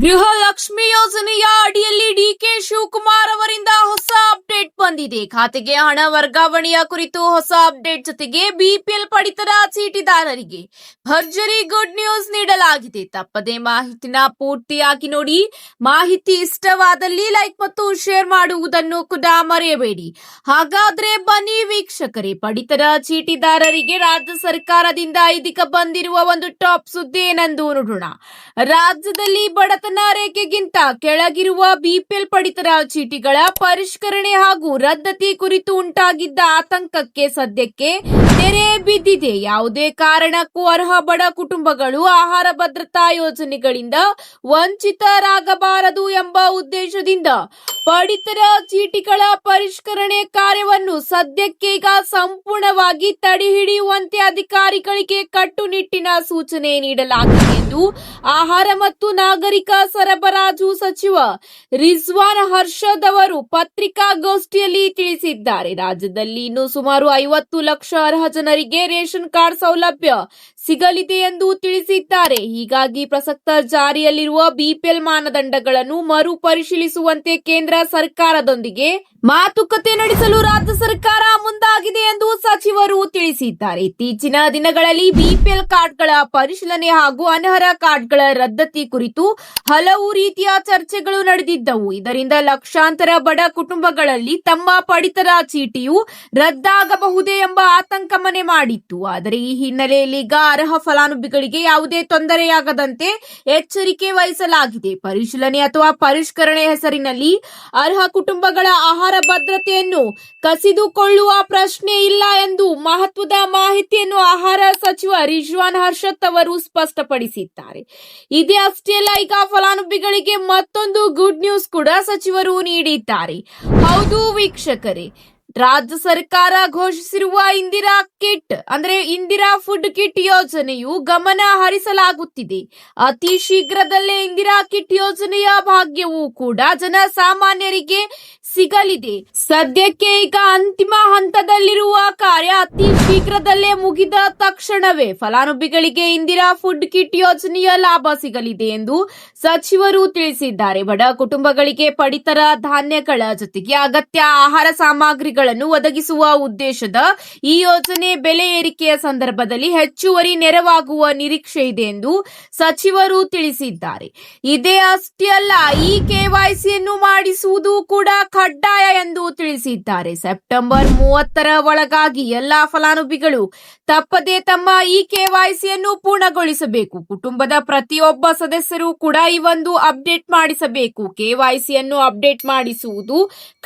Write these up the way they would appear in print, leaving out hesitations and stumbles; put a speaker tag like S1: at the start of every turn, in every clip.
S1: ಗೃಹಲಕ್ಷ್ಮಿ ಯೋಜನೆಯ ಅಡಿಯಲ್ಲಿ ಡಿಕೆ ಶಿವಕುಮಾರ್ ಅವರಿಂದ ಹೊಸ ಅಪ್ಡೇಟ್ ಬಂದಿದೆ. ಖಾತೆಗೆ ಹಣ ವರ್ಗಾವಣೆಯ ಕುರಿತು ಹೊಸ ಅಪ್ಡೇಟ್ ಜೊತೆಗೆ ಬಿಪಿಎಲ್ ಪಡಿತರ ಚೀಟಿದಾರರಿಗೆ ಭರ್ಜರಿ ಗುಡ್ ನ್ಯೂಸ್ ನೀಡಲಾಗಿದೆ. ತಪ್ಪದೆ ಮಾಹಿತಿನ ಪೂರ್ತಿಯಾಗಿ ನೋಡಿ. ಮಾಹಿತಿ ಇಷ್ಟವಾದಲ್ಲಿ ಲೈಕ್ ಮತ್ತು ಶೇರ್ ಮಾಡುವುದನ್ನು ಕೂಡ ಮರೆಯಬೇಡಿ. ಹಾಗಾದ್ರೆ ಬನ್ನಿ ವೀಕ್ಷಕರೇ, ಪಡಿತರ ಚೀಟಿದಾರರಿಗೆ ರಾಜ್ಯ ಸರ್ಕಾರದಿಂದ ಇದೀಗ ಬಂದಿರುವ ಒಂದು ಟಾಪ್ ಸುದ್ದಿ ಏನೆಂದು ನೋಡೋಣ. ರಾಜ್ಯದಲ್ಲಿ ಬಡತನ ರೇಖೆಗಿಂತ ಕೆಳಗಿರುವ ಬಿಪಿಎಲ್ ಪಡಿತರ ಚೀಟಿಗಳ ಪರಿಷ್ಕರಣೆ ಹಾಗೂ ರದ್ದತಿ ಕುರಿತು ಉಂಟಾಗಿದ್ದ ಆತಂಕಕ್ಕೆ ಸದ್ಯಕ್ಕೆ ತೆರೆ ಬಿದ್ದಿದೆ. ಯಾವುದೇ ಕಾರಣಕ್ಕೂ ಅರ್ಹ ಬಡ ಕುಟುಂಬಗಳು ಆಹಾರ ಭದ್ರತಾ ಯೋಜನೆಗಳಿಂದ ವಂಚಿತರಾಗಬಾರದು ಎಂಬ ಉದ್ದೇಶದಿಂದ ಪಡಿತರ ಚೀಟಿಗಳ ಪರಿಷ್ಕರಣೆ ಕಾರ್ಯವನ್ನು ಸದ್ಯಕ್ಕೀಗ ಸಂಪೂರ್ಣವಾಗಿ ತಡೆ ಹಿಡಿಯುವಂತೆ ಅಧಿಕಾರಿಗಳಿಗೆ ಕಟ್ಟುನಿಟ್ಟಿನ ಸೂಚನೆ ನೀಡಲಾಗಿದೆ ಎಂದು ಆಹಾರ ಮತ್ತು ನಾಗರಿಕ ಸರಬರಾಜು ಸಚಿವ ರಿಜ್ವಾನ್ ಹರ್ಷದ್ ಅವರು ಪತ್ರಿಕಾಗೋಷ್ಠಿಯಲ್ಲಿ ತಿಳಿಸಿದ್ದಾರೆ. ರಾಜ್ಯದಲ್ಲಿ ಇನ್ನು ಸುಮಾರು 50 ಲಕ್ಷ ಅರ್ಹ ಜನರಿಗೆ ರೇಷನ್ ಕಾರ್ಡ್ ಸೌಲಭ್ಯ ಸಿಗಲಿದೆ ಎಂದು ತಿಳಿಸಿದ್ದಾರೆ. ಹೀಗಾಗಿ ಪ್ರಸಕ್ತ ಜಾರಿಯಲ್ಲಿರುವ ಬಿಪಿಎಲ್ ಮಾನದಂಡಗಳನ್ನು ಮರು ಪರಿಶೀಲಿಸುವಂತೆ ಕೇಂದ್ರ ಸರ್ಕಾರದೊಂದಿಗೆ ಮಾತುಕತೆ ನಡೆಸಲು ರಾಜ್ಯ ಸರ್ಕಾರ ಮುಂದಾಗಿದೆ ಎಂದು ಸಚಿವರು ತಿಳಿಸಿದ್ದಾರೆ. ಇತ್ತೀಚಿನ ದಿನಗಳಲ್ಲಿ ಬಿಪಿಎಲ್ ಕಾರ್ಡ್ಗಳ ಪರಿಶೀಲನೆ ಹಾಗೂ ಅನರ್ಹ ಕಾರ್ಡ್ಗಳ ರದ್ದತಿ ಕುರಿತು ಹಲವು ರೀತಿಯ ಚರ್ಚೆಗಳು ನಡೆದಿದ್ದವು. ಇದರಿಂದ ಲಕ್ಷಾಂತರ ಬಡ ಕುಟುಂಬಗಳಲ್ಲಿ ತಮ್ಮ ಪಡಿತರ ಚೀಟಿಯು ರದ್ದಾಗಬಹುದೇ ಎಂಬ ಆತಂಕ ಮನೆ ಮಾಡಿತ್ತು. ಆದರೆ ಈ ಹಿನ್ನೆಲೆಯಲ್ಲಿ ಈಗ ಅರ್ಹ ಫಲಾನುಭವಿಗಳಿಗೆ ಯಾವುದೇ ತೊಂದರೆಯಾಗದಂತೆ ಎಚ್ಚರಿಕೆ ವಹಿಸಲಾಗಿದೆ. ಪರಿಶೀಲನೆ ಅಥವಾ ಪರಿಷ್ಕರಣೆ ಹೆಸರಿನಲ್ಲಿ ಅರ್ಹ ಕುಟುಂಬಗಳ ಆಹಾರ ಭದ್ರತೆಯನ್ನು ಕಸಿದುಕೊಳ್ಳುವ ಪ್ರಶ್ನೆ ಇಲ್ಲ ಎಂದು ಮಹತ್ವದ ಮಾಹಿತಿಯನ್ನು ಆಹಾರ ಸಚಿವ ರಿಜ್ವಾನ್ ಹರ್ಷದ್ ಅವರು ಸ್ಪಷ್ಟಪಡಿಸಿದ್ದಾರೆ. ಇದೇ ಅಷ್ಟೇ ಅಲ್ಲ, ಈಗ ಫಲಾನುಭವಿಗಳಿಗೆ ಮತ್ತೊಂದು ಗುಡ್ ನ್ಯೂಸ್ ಕೂಡ ಸಚಿವರು ನೀಡಿದ್ದಾರೆ. ಹೌದು ವೀಕ್ಷಕರೇ, ರಾಜ್ಯ ಸರ್ಕಾರ ಘೋಷಿಸಿರುವ ಇಂದಿರಾ ಕಿಟ್ ಅಂದ್ರೆ ಇಂದಿರಾ ಫುಡ್ ಕಿಟ್ ಯೋಜನೆಯು ಗಮನ ಹರಿಸಲಾಗುತ್ತಿದೆ. ಅತಿ ಶೀಘ್ರದಲ್ಲೇ ಇಂದಿರಾ ಕಿಟ್ ಯೋಜನೆಯ ಭಾಗ್ಯವೂ ಕೂಡ ಜನಸಾಮಾನ್ಯರಿಗೆ ಸಿಗಲಿದೆ. ಸದ್ಯಕ್ಕೆ ಈಗ ಅಂತಿಮ ಹಂತದಲ್ಲಿರುವ ಕಾರ್ಯ ಅತಿ ಶೀಘ್ರದಲ್ಲೇ ಮುಗಿದ ತಕ್ಷಣವೇ ಫಲಾನುಭವಿಗಳಿಗೆ ಇಂದಿರಾ ಫುಡ್ ಕಿಟ್ ಯೋಜನೆಯ ಲಾಭ ಸಿಗಲಿದೆ ಎಂದು ಸಚಿವರು ತಿಳಿಸಿದ್ದಾರೆ. ಬಡ ಕುಟುಂಬಗಳಿಗೆ ಪಡಿತರ ಧಾನ್ಯಗಳ ಜೊತೆಗೆ ಅಗತ್ಯ ಆಹಾರ ಸಾಮಗ್ರಿಗಳನ್ನು ಒದಗಿಸುವ ಉದ್ದೇಶದ ಈ ಯೋಜನೆ ಬೆಲೆ ಏರಿಕೆಯ ಸಂದರ್ಭದಲ್ಲಿ ಹೆಚ್ಚುವರಿ ನೆರವಾಗುವ ನಿರೀಕ್ಷೆ ಇದೆ ಎಂದು ಸಚಿವರು ತಿಳಿಸಿದ್ದಾರೆ. ಇದೇ ಅಷ್ಟೇ ಅಲ್ಲ, ಈ ಕೆವೈಸಿಯನ್ನು ಮಾಡಿಸುವುದು ಕೂಡ ಕಡ್ಡಾಯ ಎಂದು ತಿಳಿಸಿದ್ದಾರೆ. ಸೆಪ್ಟೆಂಬರ್ 30ರ ಒಳಗಾಗಿ ಎಲ್ಲಾ ಫಲಾನುಭವಿಗಳು ತಪ್ಪದೆ ತಮ್ಮ ಈ ಕೆವೈಸಿಯನ್ನು ಪೂರ್ಣಗೊಳಿಸಬೇಕು. ಕುಟುಂಬದ ಪ್ರತಿಯೊಬ್ಬ ಸದಸ್ಯರು ಕೂಡ ಈ ಒಂದು ಅಪ್ಡೇಟ್ ಮಾಡಿಸಬೇಕು. ಕೆವೈಸಿಯನ್ನು ಅಪ್ಡೇಟ್ ಮಾಡಿಸುವುದು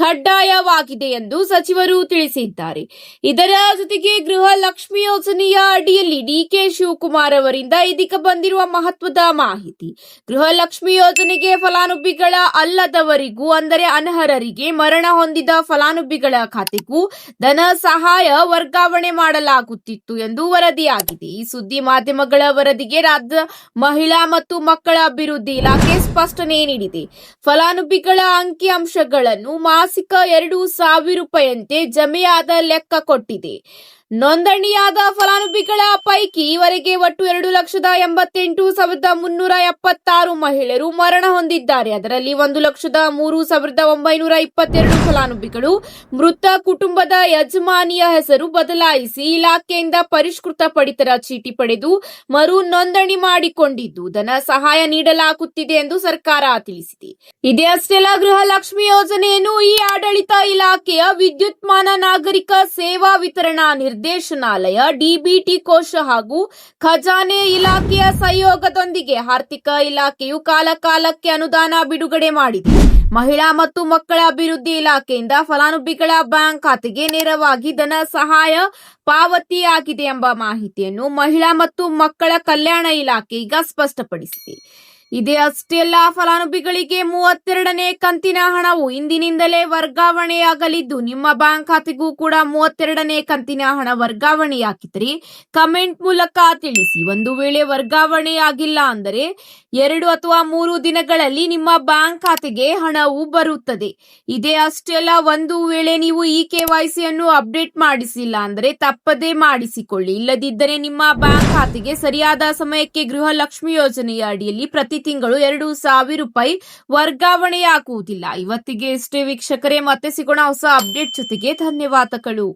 S1: ಕಡ್ಡಾಯವಾಗಿದೆ ಎಂದು ಸಚಿವರು ತಿಳಿಸಿದ್ದಾರೆ. ಇದರ ಜೊತೆಗೆ ಗೃಹಲಕ್ಷ್ಮಿ ಯೋಜನೆಯ ಅಡಿಯಲ್ಲಿ ಡಿಕೆ ಶಿವಕುಮಾರ್ ಅವರಿಂದ ಇದೀಗ ಬಂದಿರುವ ಮಹತ್ವದ ಮಾಹಿತಿ. ಗೃಹಲಕ್ಷ್ಮಿ ಯೋಜನೆಗೆ ಫಲಾನುಭವಿಗಳ ಅಲ್ಲದವರಿಗೂ ಅಂದರೆ ಅನರ್ಹರಿಗೆ ಮರಣ ಹೊಂದಿದ ಫಲಾನುಭವಿಗಳ ಖಾತೆಗೂ ಧನ ಸಹಾಯ ವರ್ಗಾವಣೆ ಮಾಡಲಾಗುತ್ತಿತ್ತು ಎಂದು ವರದಿಯಾಗಿದೆ. ಈ ಸುದ್ದಿ ಮಾಧ್ಯಮಗಳ ವರದಿಗೆ ರಾಜ್ಯ ಮಹಿಳಾ ಮತ್ತು ಮಕ್ಕಳ ಅಭಿವೃದ್ಧಿ ಇಲಾಖೆ ಸ್ಪಷ್ಟನೆ ನೀಡಿದೆ. ಫಲಾನುಭವಿಗಳ ಅಂಕಿ ಅಂಶಗಳನ್ನು ಮಾಸಿಕ 2,000 ರೂಪಾಯಿಯಂತೆ ಜಮೆಯಾದ ಲೆಕ್ಕ ಕೊಟ್ಟಿದೆ. ನೋಂದಣಿಯಾದ ಫಲಾನುಭವಿಗಳ ಪೈಕಿ ಈವರೆಗೆ ಒಟ್ಟು 2,88,376 ಮಹಿಳೆಯರು ಮರಣ ಹೊಂದಿದ್ದಾರೆ. ಅದರಲ್ಲಿ 1,03,922 ಫಲಾನುಭವಿಗಳು ಮೃತ ಕುಟುಂಬದ ಯಜಮಾನಿಯ ಹೆಸರು ಬದಲಾಯಿಸಿ ಇಲಾಖೆಯಿಂದ ಪರಿಷ್ಕೃತ ಪಡಿತರ ಚೀಟಿ ಪಡೆದು ಮರು ನೋಂದಣಿ ಮಾಡಿಕೊಂಡಿದ್ದು ಧನ ಸಹಾಯ ನೀಡಲಾಗುತ್ತಿದೆ ಎಂದು ಸರ್ಕಾರ ತಿಳಿಸಿದೆ. ಇದೇ ಅಷ್ಟೇ ಅಲ್ಲ, ಗೃಹಲಕ್ಷ್ಮಿ ಯೋಜನೆಯನ್ನು ಈ ಆಡಳಿತ ಇಲಾಖೆಯ ವಿದ್ಯುನ್ಮಾನ ನಾಗರಿಕ ಸೇವಾ ವಿತರಣಾ ನಿರ್ದೇಶನಾಲಯ ಡಿಬಿಟಿ ಕೋಶ ಹಾಗೂ ಖಜಾನೆ ಇಲಾಖೆಯ ಸಹಯೋಗದೊಂದಿಗೆ ಆರ್ಥಿಕ ಇಲಾಖೆಯು ಕಾಲಕಾಲಕ್ಕೆ ಅನುದಾನ ಬಿಡುಗಡೆ ಮಾಡಿದೆ. ಮಹಿಳಾ ಮತ್ತು ಮಕ್ಕಳ ಅಭಿವೃದ್ಧಿ ಇಲಾಖೆಯಿಂದ ಫಲಾನುಭವಿಗಳ ಬ್ಯಾಂಕ್ ಖಾತೆಗೆ ನೇರವಾಗಿ ಧನ ಸಹಾಯ ಪಾವತಿಯಾಗಿದೆ ಎಂಬ ಮಾಹಿತಿಯನ್ನು ಮಹಿಳಾ ಮತ್ತು ಮಕ್ಕಳ ಕಲ್ಯಾಣ ಇಲಾಖೆ ಈಗ ಸ್ಪಷ್ಟಪಡಿಸಿದೆ. ಇದೇ ಅಷ್ಟೇ ಅಲ್ಲ, ಫಲಾನುಭವಿಗಳಿಗೆ 32ನೇ ಕಂತಿನ ಹಣವು ಇಂದಿನಿಂದಲೇ ವರ್ಗಾವಣೆಯಾಗಲಿದ್ದು ನಿಮ್ಮ ಬ್ಯಾಂಕ್ ಖಾತೆಗೂ ಕೂಡ 32ನೇ ಕಂತಿನ ಹಣ ವರ್ಗಾವಣೆಯಾಗಿದ್ದರೆ ಕಮೆಂಟ್ ಮೂಲಕ ತಿಳಿಸಿ. ಒಂದು ವೇಳೆ ವರ್ಗಾವಣೆಯಾಗಿಲ್ಲ ಅಂದರೆ 2 ಅಥವಾ 3 ದಿನಗಳಲ್ಲಿ ನಿಮ್ಮ ಬ್ಯಾಂಕ್ ಖಾತೆಗೆ ಹಣವು ಬರುತ್ತದೆ. ಇದೇ ಅಷ್ಟೇ ಅಲ್ಲ, ಒಂದು ವೇಳೆ ನೀವು ಈ KYC ಅನ್ನು ಅಪ್ಡೇಟ್ ಮಾಡಿಸಿಲ್ಲ ಅಂದ್ರೆ ತಪ್ಪದೇ ಮಾಡಿಸಿಕೊಳ್ಳಿ. ಇಲ್ಲದಿದ್ದರೆ ನಿಮ್ಮ ಬ್ಯಾಂಕ್ ಖಾತೆಗೆ ಸರಿಯಾದ ಸಮಯಕ್ಕೆ ಗೃಹಲಕ್ಷ್ಮಿ ಯೋಜನೆಯ ಅಡಿಯಲ್ಲಿ ಪ್ರತಿ ತಿಂಗಳು 2,000 ರೂಪಾಯಿ ವರ್ಗಾವಣೆಯಾಗುವುದಿಲ್ಲ. ಇವತ್ತಿಗೆ ಇಷ್ಟೇ ವೀಕ್ಷಕರೇ, ಮತ್ತೆ ಸಿಗೋಣ ಹೊಸ ಅಪ್ಡೇಟ್ ಜೊತೆಗೆ. ಧನ್ಯವಾದಗಳು.